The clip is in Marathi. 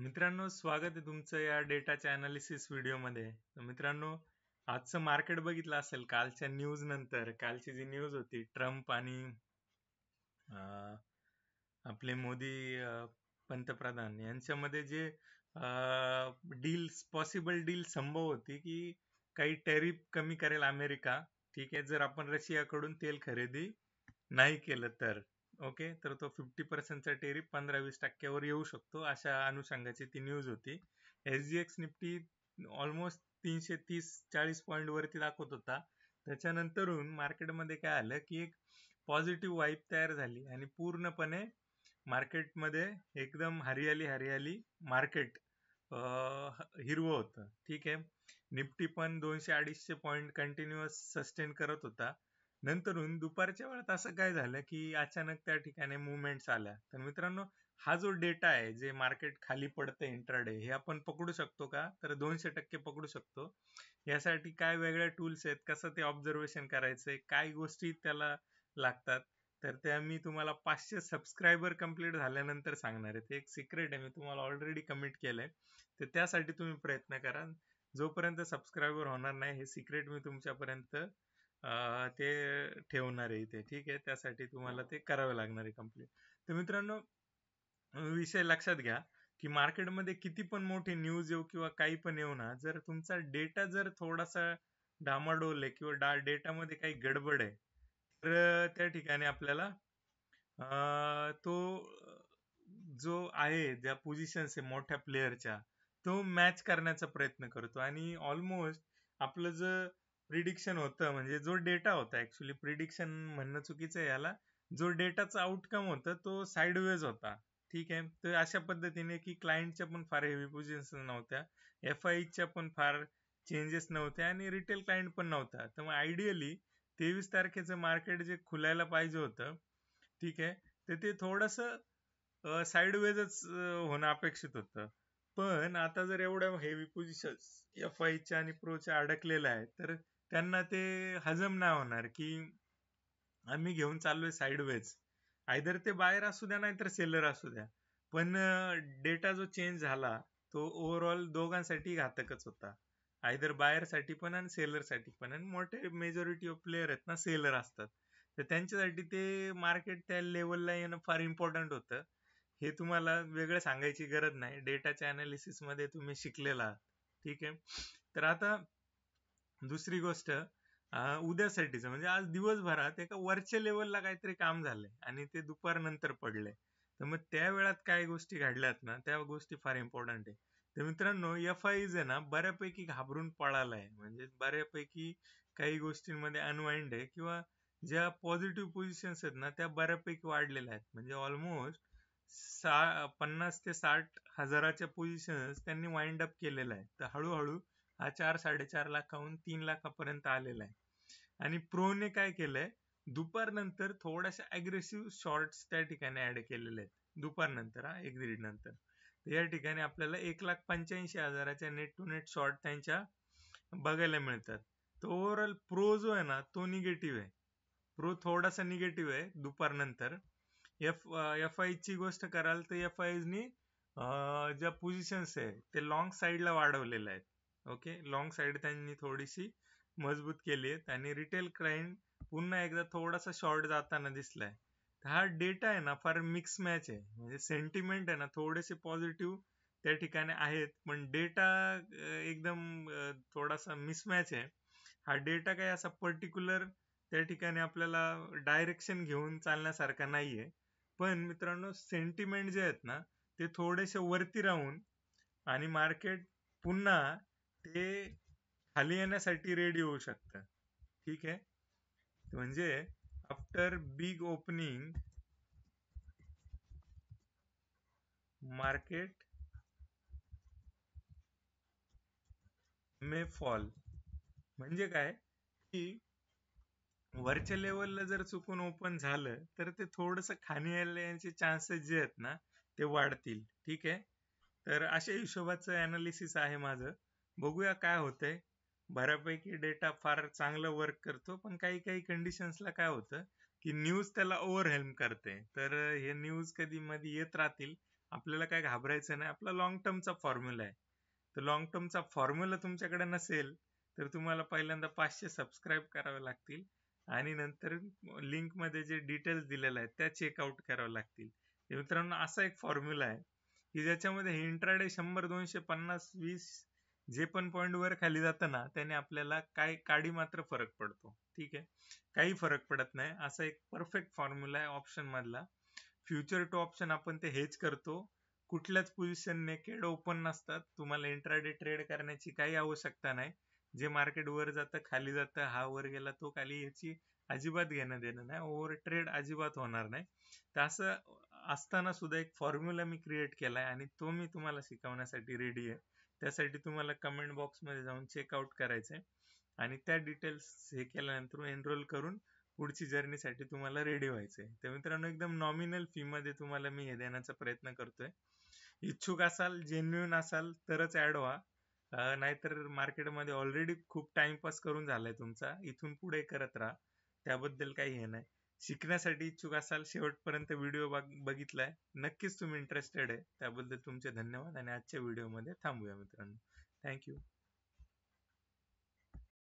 मित्रांनो, स्वागत आहे तुमचं या डेटाच्या अनालिसिस व्हिडिओमध्ये. तर मित्रांनो, आजचं मार्केट बघितलं असेल कालच्या न्यूज नंतर. कालची जी न्यूज होती, ट्रम्प आणि अं, आपले मोदी पंतप्रधान यांच्यामध्ये जे पॉसिबल डील संभव होती की काही टॅरिफ कमी करेल अमेरिका. ठीक आहे, जर आपण रशियाकडून तेल खरेदी नाही केलं तर. ओके, तर तो 50%चा टेरिफ 15-20% येऊ शकतो, अशा अनुषंगाची ती न्यूज होती. SGX निफ्टी ऑलमोस्ट 330-40 पॉईंट वरती दाखवत होता. त्याच्यानंतरून मार्केटमध्ये काय आलं की एक पॉझिटिव्ह वाईब तयार झाली आणि पूर्णपणे मार्केटमध्ये एकदम हरियाली हरियाली मार्केट हिरवं होतं. ठीक आहे, निफ्टी पण 200-250 पॉईंट कंटिन्युअस सस्टेन करत होता. नंतरून दुपारच्या वेळात असं काय झालं की अचानक त्या ठिकाणी मुवमेंट्स आल्या. तर मित्रांनो, हा जो डेटा आहे, जे मार्केट खाली पडतं इंट्राडे, हे आपण पकडू शकतो का? तर 200% पकडू शकतो. यासाठी काय वेगळ्या टूल्स आहेत, कसं ते ऑब्झर्वेशन करायचंय, काय गोष्टी त्याला लागतात, तर त्या मी तुम्हाला 500 सबस्क्रायबर कंप्लीट झाल्यानंतर सांगणार आहे. ते एक सिक्रेट आहे, मी तुम्हाला ऑलरेडी कमिट केलंय. तर त्यासाठी तुम्ही प्रयत्न करा. जोपर्यंत सबस्क्रायबर होणार नाही, हे सिक्रेट मी तुमच्यापर्यंत ते ठेवणार आहे इथे. ठीक आहे, त्यासाठी तुम्हाला ते करावं लागणार आहे कंप्लीट. तर मित्रांनो, विषय लक्षात घ्या की मार्केटमध्ये किती पण मोठी न्यूज येऊ किंवा काही पण येऊ ना, जर तुमचा डेटा जर थोडासा डामाडोल आहे किंवा डेटामध्ये काही गडबड आहे, तर त्या ठिकाणी आपल्याला तो जो आहे, ज्या पोझिशन्स आहे मोठ्या प्लेअरच्या, तो मॅच करण्याचा प्रयत्न करतो. आणि ऑलमोस्ट आपलं जे प्रिडिक्शन होतं, म्हणजे जो डेटा होता, ऍक्च्युली प्रिडिक्शन म्हणणं चुकीचं आहे याला, जो डेटाचा आउटकम होता तो साईडवेज होता. ठीक आहे, तर अशा पद्धतीने की क्लायंटच्या पण फार हेवी पोझिशन्स नव्हत्या, FIच्या पण फार चेंजेस नव्हते आणि रिटेल क्लायंट पण नव्हता. तर मग आयडियली 23 तारखेचं मार्केट जे खुलायला पाहिजे होतं, ठीक आहे, तर ते थोडंसं साईडवेजच होणं अपेक्षित होतं. पण आता जर एवढ्या हेवी पोझिशन्स FIच्या आणि प्रोच्या अडकलेल्या आहेत, तर त्यांना ते हजम नाही होणार की आम्ही घेऊन चाललोय साईडवेज. आयदर ते बायर असू द्या नाही तर सेलर असू द्या, पण डेटा जो चेंज झाला तो ओव्हरऑल दोघांसाठी घातकच होता. आयदर बायरसाठी पण आणि सेलरसाठी पण. आणि मोठे मेजॉरिटी ऑफ प्लेयर आहेत ना, सेलर असतात. तर त्यांच्यासाठी ते मार्केट त्या लेवलला येणं फार इम्पॉर्टंट होतं. हे तुम्हाला वेगळं सांगायची गरज नाही, डेटाच्या अनालिसिस मध्ये तुम्ही शिकलेला आहात. ठीक आहे, तर आता दुसरी गोष्ट, उद्यासाठीचं म्हणजे आज दिवसभरात एका वरच्या लेवलला काहीतरी काम झालंय आणि ते दुपारनंतर पडले. तर मग त्या वेळात काय गोष्टी घडल्यात ना, त्या गोष्टी फार इम्पॉर्टंट आहे. तर मित्रांनो, FIज आहे ना बऱ्यापैकी घाबरून पळालाय, म्हणजे बऱ्यापैकी काही गोष्टींमध्ये अनवाइंड आहे किंवा ज्या पॉझिटिव्ह पोझिशन्स आहेत ना, त्या बऱ्यापैकी वाढलेल्या आहेत. म्हणजे ऑलमोस्ट 50 ते 60 हजाराच्या पोझिशन्स त्यांनी वाइंड अप केलेल्या आहेत. तर हळूहळू हा 4-4.5 लाखाहून 3 लाखापर्यंत आलेला आहे. आणि प्रोने काय केलंय, दुपारनंतर थोड्याशा अग्रेसिव्ह शॉर्ट्स त्या ठिकाणी ऍड केलेले आहेत. दुपारनंतर, एक्झिट नंतर. तर या ठिकाणी आपल्याला 1,85,000च्या नेट टू नेट शॉर्ट त्यांच्या बघायला मिळतात. तर ओव्हरऑल प्रो जो आहे ना, तो निगेटिव्ह आहे. प्रो थोडासा निगेटिव्ह आहे दुपारनंतर. FI ची गोष्ट कराल तर FIनी ज्या पोझिशन्स आहे ते लॉंग साईडला वाढवलेल्या आहेत. ओके, लॉंग साईड त्यांनी थोडीशी मजबूत केली आहे आणि रिटेल क्लायंट पुन्हा एकदा थोडासा शॉर्ट जाताना दिसलाय. हा डेटा आहे ना फार मिक्स मॅच आहे. म्हणजे सेंटिमेंट आहे ना थोडेसे पॉझिटिव्ह त्या ठिकाणी आहेत, पण डेटा एकदम थोडासा मिसमॅच आहे. हा डेटा काही असा पर्टिक्युलर त्या ठिकाणी आपल्याला डायरेक्शन घेऊन चालण्यासारखा नाहीये. पण मित्रांनो, सेंटिमेंट जे आहेत ना, ते थोडेसे वरती राहून आणि मार्केट पुन्हा ते खाली येण्यासाठी रेडी होऊ शकतं. ठीक आहे, म्हणजे आफ्टर बिग ओपनिंग मार्केट मे फॉल. म्हणजे काय की वरच्या लेवलला जर चुकून ओपन झालं तर ते थोडंसं खाली येण्याचे चान्सेस जे आहेत ना, ते वाढतील. ठीक आहे, तर अशा हिशोबाचं अनालिसिस आहे माझं. बघूया काय होतंय. बऱ्यापैकी डेटा फार चांगलं वर्क करतो, पण काही काही कंडिशन्सला काय होतं की न्यूज त्याला ओव्हरहेल्म करते. तर हे न्यूज कधी मध्ये येत राहतील, आपल्याला काय घाबरायचं नाही. आपला लॉंग टर्मचा फॉर्म्युला आहे. तर लॉंग टर्मचा फॉर्म्युला तुमच्याकडे नसेल तर तुम्हाला पहिल्यांदा 500 सबस्क्राईब करावे लागतील आणि नंतर लिंकमध्ये जे डिटेल्स दिलेले आहेत त्या चेकआउट कराव्या लागतील. मित्रांनो, असा एक फॉर्म्युला आहे की ज्याच्यामध्ये इंट्राडे 100, 200, 50, 20 जे पण पॉईंट वर खाली जातं ना, त्याने आपल्याला काय काडी मात्र फरक पडतो. ठीक आहे, काही फरक पडत नाही. असा एक परफेक्ट फॉर्म्युला आहे ऑप्शन मधला. फ्युचर टू ऑप्शन आपण ते हेच करतो. कुठल्याच पोझिशन नेकेड ओपन नसतात. तुम्हाला इंट्राडे ट्रेड करण्याची काही आवश्यकता नाही. जे मार्केट वर जातं खाली जातं, हा वर गेला तो खाली, याची अजिबात घेणं देणं नाही. ओव्हर ट्रेड अजिबात होणार नाही. तर असं असताना सुद्धा एक फॉर्म्युला मी क्रिएट केलाय आणि तो मी तुम्हाला शिकवण्यासाठी रेडी आहे. त्यासाठी तुम्हाला कमेंट बॉक्समध्ये जाऊन चेकआउट करायचंय आणि त्या डिटेल्स हे केल्यानंतर एनरोल करून पुढची जर्नीसाठी तुम्हाला रेडी व्हायचंय. तर मित्रांनो, एकदम नॉमिनल फी मध्ये तुम्हाला मी हे देण्याचा प्रयत्न करतोय. इच्छुक असाल, जेन्युइन असाल तरच ऍड व्हा. नाहीतर मार्केटमध्ये ऑलरेडी खूप टाइमपास करून झालाय तुमचा, इथून पुढे करत राहा. त्याबद्दल काही हे नाही. शिकण्यासाठी इच्छुक असाल, शेवटपर्यंत व्हिडिओ बघितलाय, नक्कीच तुम्ही इंटरेस्टेड आहे, त्याबद्दल तुमचे धन्यवाद. आणि आजच्या व्हिडिओमध्ये थांबूया मित्रांनो. थँक्यू.